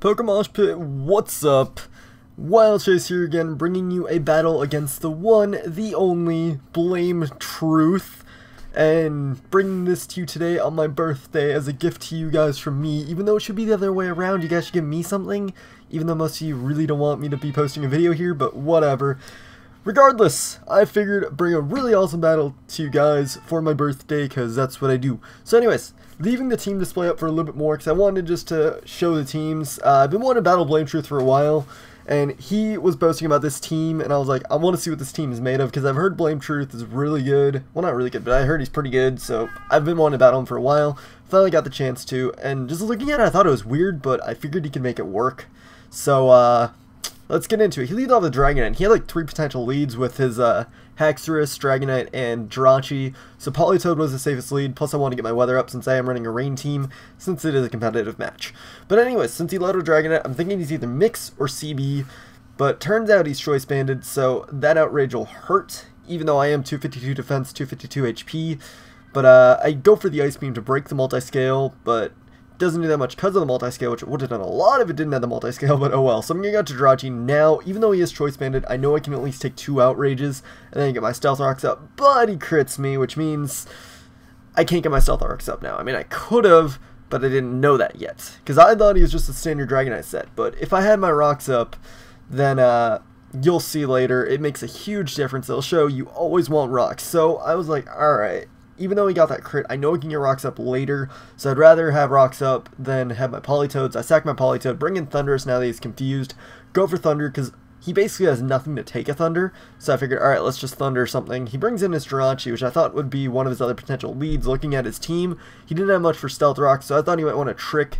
PokeMoshPit, what's up? Wilechase here again, bringing you a battle against the one, the only, BlameTruth, and bringing this to you today on my birthday as a gift to you guys from me. Even though it should be the other way around, you guys should give me something, even though most of you really don't want me to be posting a video here, but whatever. Regardless, I figured bring a really awesome battle to you guys for my birthday, because that's what I do. So anyways, leaving the team display up for a little bit more, because I wanted just to show the teams. I've been wanting to battle BlameTruth for a while, and he was boasting about this team, and I was like, I want to see what this team is made of, because I've heard BlameTruth is really good. Well, not really good, but I heard he's pretty good, so I've been wanting to battle him for a while. Finally got the chance to, and just looking at it, I thought it was weird, but I figured he could make it work. So, let's get into it. He leads off the Dragonite. He had like 3 potential leads with his Haxorus, Dragonite, and Jirachi. So Politoed was the safest lead, plus I want to get my weather up since I am running a rain team, since it is a competitive match. But anyways, since he led with Dragonite, I'm thinking he's either Mix or CB, but turns out he's Choice Banded, so that outrage will hurt, even though I am 252 defense, 252 HP. But I go for the Ice Beam to break the multi-scale, but doesn't do that much because of the multi-scale, which it would have done a lot if it didn't have the multi-scale, but oh well. So I'm going to go to Jirachi now. Even though he is Choice Banded, I know I can at least take 2 outrages, and then get my Stealth Rocks up, but he crits me, which means I can't get my Stealth Rocks up now. I mean, I could have, but I didn't know that yet, because I thought he was just a standard Dragonite set, but if I had my Rocks up, then you'll see later, it makes a huge difference. It'll show you always want Rocks. So I was like, alright. Even though he got that crit, I know I can get Rocks up later, so I'd rather have Rocks up than have my Politoads. I sack my Politoed, bring in Thundurus now that he's confused, go for Thunder, because he basically has nothing to take a Thunder, so I figured, alright, let's just Thunder something. He brings in his Jirachi, which I thought would be one of his other potential leads. Looking at his team, he didn't have much for Stealth Rocks, so I thought he might want to trick,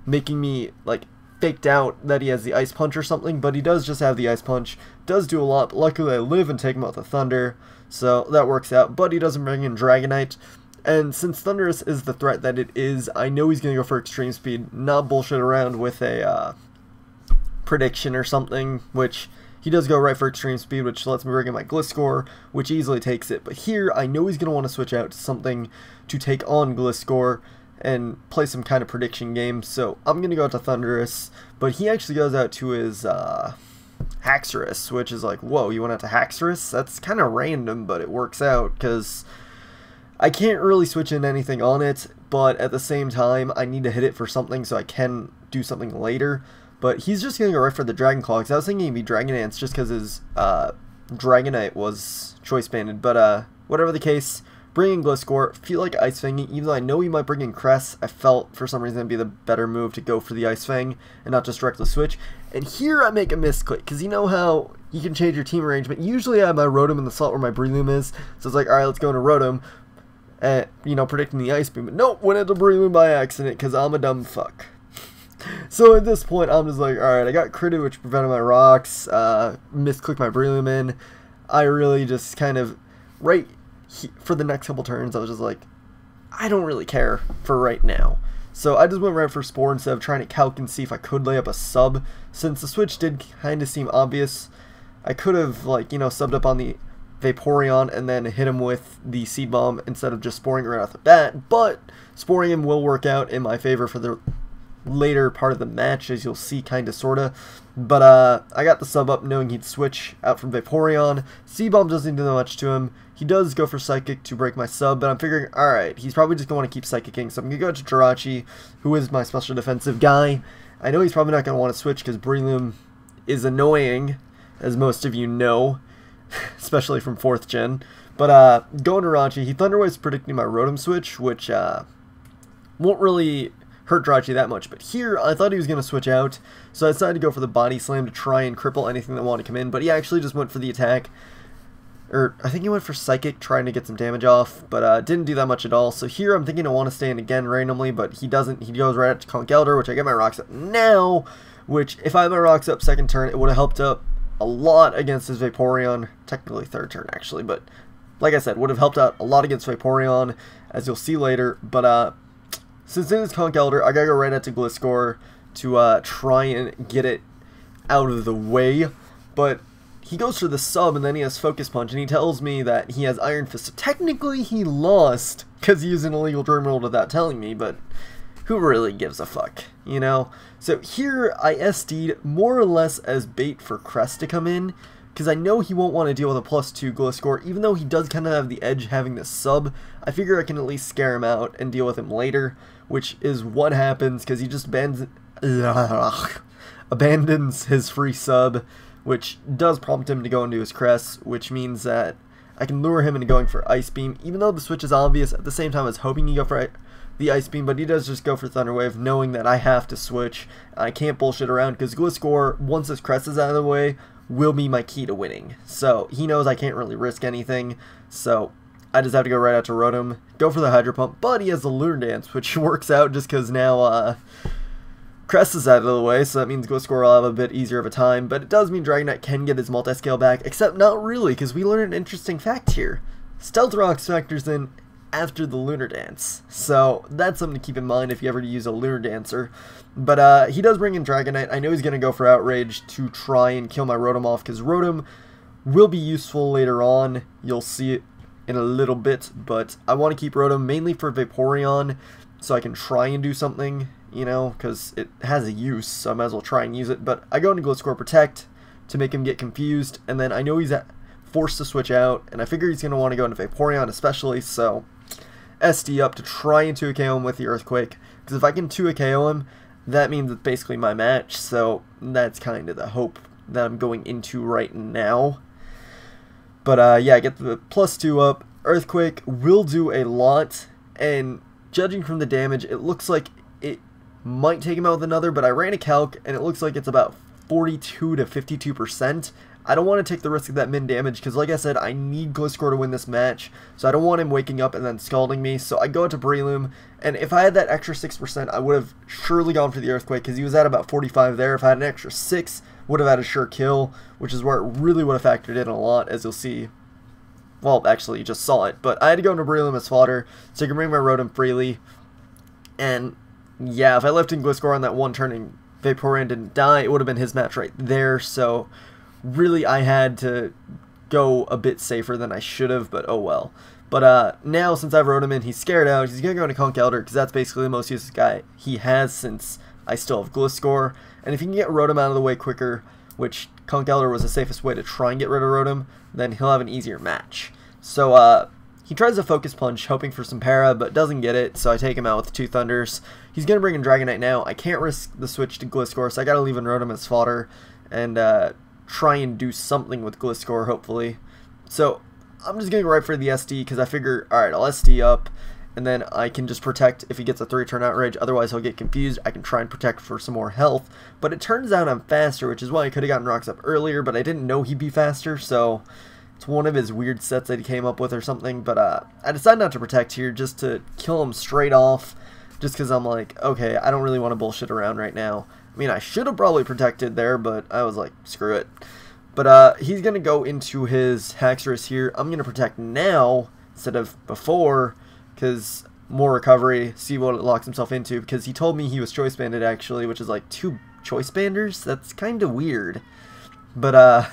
making me, like, faked out that he has the Ice Punch or something, but he does just have the Ice Punch. Does do a lot, but luckily I live and take him out with a Thunder, so that works out, but he doesn't bring in Dragonite. And since Thundurus is the threat that it is, I know he's going to go for Extreme Speed, not bullshit around with a prediction or something, which he does go right for Extreme Speed, which lets me bring in my Gliscor, which easily takes it. But here, I know he's going to want to switch out to something to take on Gliscor and play some kind of prediction game, so I'm going to go out to Thundurus, but he actually goes out to his Haxorus, which is like, whoa, you went out to Haxorus? That's kind of random, but it works out, because I can't really switch in anything on it, but at the same time, I need to hit it for something so I can do something later. But he's just going to go right for the Dragon Claw, because I was thinking he'd be Dragon Dance just because his Dragonite was Choice Banded, but whatever the case, bring in Gliscor, feel like Ice Fanging, even though I know he might bring in Cress, I felt for some reason it'd be the better move to go for the Ice Fang and not just directly switch. And here I make a misclick, because you know how you can change your team arrangement. Usually I have my Rotom in the slot where my Breloom is, so it's like, alright, let's go into Rotom, you know, predicting the Ice Beam, but nope, went into Breloom by accident, because I'm a dumb fuck. So at this point, I'm just like, alright, I got critted, which prevented my Rocks, misclicked my Breloom in. I really just kind of, for the next couple turns, I was just like, I don't really care for right now. So I just went right for Spore instead of trying to calc and see if I could lay up a sub. Since the switch did kind of seem obvious, I could have, like, you know, subbed up on the Vaporeon and then hit him with the Seed Bomb instead of just Sporing right off the bat. But Sporing him will work out in my favor for the later part of the match, as you'll see, kinda sorta. But I got the sub up knowing he'd switch out from Vaporeon. Seed Bomb doesn't do much to him. He does go for Psychic to break my sub, but I'm figuring, alright, he's probably just going to want to keep Psychicking, so I'm going to go to Jirachi, who is my special defensive guy. I know he's probably not going to want to switch because Breloom is annoying, as most of you know, especially from 4th gen. But going to Jirachi, he Thunder Wave's predicting my Rotom switch, which won't really hurt Jirachi that much. But here, I thought he was going to switch out, so I decided to go for the Body Slam to try and cripple anything that wanted to come in, but he actually just went for the attack. Or, I think he went for Psychic, trying to get some damage off, but didn't do that much at all. So here, I'm thinking I want to stay in again randomly, but he doesn't. He goes right up to Conkeldurr, which I get my Rocks up now, which, if I had my Rocks up 2nd turn, it would have helped up a lot against his Vaporeon. Technically 3rd turn, actually, but like I said, would have helped out a lot against Vaporeon, as you'll see later. But since it is Conkeldurr, I gotta go right out to Gliscor to try and get it out of the way, but he goes for the sub, and then he has Focus Punch, and he tells me that he has Iron Fist. So technically, he lost, because he used an illegal Terminal without telling me, but who really gives a fuck, you know? So here I SD'd more or less as bait for Crest to come in, because I know he won't want to deal with a +2 Gliscor, even though he does kind of have the edge having this sub. I figure I can at least scare him out and deal with him later, which is what happens, because he just abandons his free sub, which does prompt him to go into his Crest, which means that I can lure him into going for Ice Beam, even though the switch is obvious. At the same time, I was hoping he'd go for the Ice Beam, but he does just go for Thunder Wave, knowing that I have to switch. I can't bullshit around, because Gliscor, once his Crest is out of the way, will be my key to winning. So he knows I can't really risk anything, so I just have to go right out to Rotom, go for the Hydro Pump, but he has the Lunar Dance, which works out just because now Crest is out of the way, so that means Gliscor will have a bit easier of a time, but it does mean Dragonite can get his multi-scale back, except not really, because we learned an interesting fact here. Stealth Rocks factors in after the Lunar Dance, so that's something to keep in mind if you ever use a Lunar Dancer. But he does bring in Dragonite. I know he's going to go for Outrage to try and kill my Rotom off, because Rotom will be useful later on. You'll see it in a little bit, but I want to keep Rotom mainly for Vaporeon, so I can try and do something, you know, because it has a use, so I might as well try and use it. But I go into Gliscor Protect to make him get confused, and then I know he's forced to switch out, and I figure he's going to want to go into Vaporeon especially, so SD up to try and 2KO him with the Earthquake, because if I can 2KO him, that means it's basically my match, so that's kind of the hope that I'm going into right now. But yeah, I get the +2 up. Earthquake will do a lot, and judging from the damage, it looks like it might take him out with another, but I ran a calc, and it looks like it's about 42 to 52%. I don't want to take the risk of that min damage, because like I said, I need Gliscor to win this match, so I don't want him waking up and then scalding me, so I go out to Breloom, and if I had that extra 6%, I would have surely gone for the Earthquake, because he was at about 45 there. If I had an extra 6, would have had a sure kill, which is where it really would have factored in a lot, as you'll see. Well, actually, you just saw it, but I had to go into Breloom as fodder, so I can bring my Rotom freely, and yeah, if I left in Gliscor on that one turn and Vaporeon didn't die, it would have been his match right there, so really I had to go a bit safer than I should have, but oh well. But now, since I've Rotom in, he's scared out, he's going to go into Conkeldurr, because that's basically the most useless guy he has, since I still have Gliscor, and if he can get Rotom out of the way quicker, which Conkeldurr was the safest way to try and get rid of Rotom, then he'll have an easier match. So he tries a Focus Punch, hoping for some para, but doesn't get it, so I take him out with 2 Thunders. He's going to bring in Dragonite now. I can't risk the switch to Gliscor, so I got to leave in Rotom as fodder, and try and do something with Gliscor, hopefully. So I'm just going to go right for the SD, because I figure, alright, I'll SD up, and then I can just protect if he gets a 3-turn Outrage, otherwise he'll get confused. I can try and protect for some more health, but it turns out I'm faster, which is why I could have gotten Rocks up earlier, but I didn't know he'd be faster, so it's one of his weird sets that he came up with or something. But I decided not to protect here, just to kill him straight off, just because I'm like, okay, I don't really want to bullshit around right now. I mean, I should have probably protected there, but I was like, screw it. But he's going to go into his Haxorus here. I'm going to protect now instead of before, because more recovery, see what it locks himself into, because he told me he was Choice Banded actually, which is like 2 Choice Banders. That's kind of weird. But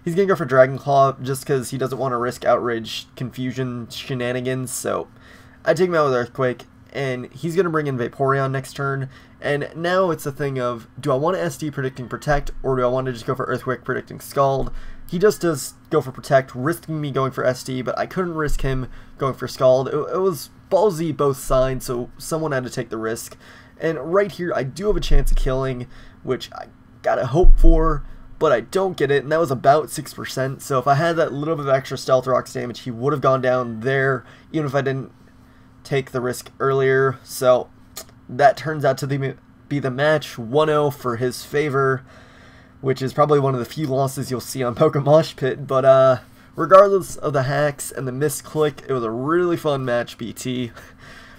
he's going to go for Dragon Claw just because he doesn't want to risk Outrage Confusion shenanigans, so I take him out with Earthquake, and he's going to bring in Vaporeon next turn, and now it's a thing of, do I want to SD predicting Protect, or do I want to just go for Earthquake predicting Scald? He just does go for Protect, risking me going for SD, but I couldn't risk him going for Scald. It was ballsy both sides, so someone had to take the risk, and right here I do have a chance of killing, which I gotta hope for, but I don't get it, and that was about 6%, so if I had that little bit of extra Stealth Rocks damage, he would have gone down there, even if I didn't take the risk earlier. So that turns out to be the match, 1-0 for his favor, which is probably one of the few losses you'll see on PokeMoshPit, but regardless of the hacks and the misclick, it was a really fun match, BT.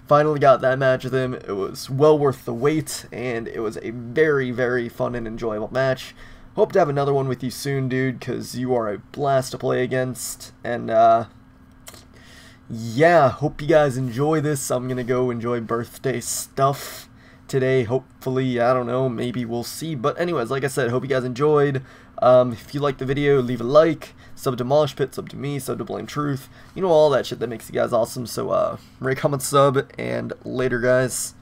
Finally got that match with him. It was well worth the wait, and it was a very, very fun and enjoyable match. Hope to have another one with you soon, dude, because you are a blast to play against, and yeah, hope you guys enjoy this. I'm gonna go enjoy birthday stuff today, hopefully. I don't know, maybe we'll see, but anyways, like I said, hope you guys enjoyed. If you liked the video, leave a like, sub to MoshPit, sub to me, sub to BlameTruth, you know, all that shit that makes you guys awesome. So rate, comment, sub, and later, guys.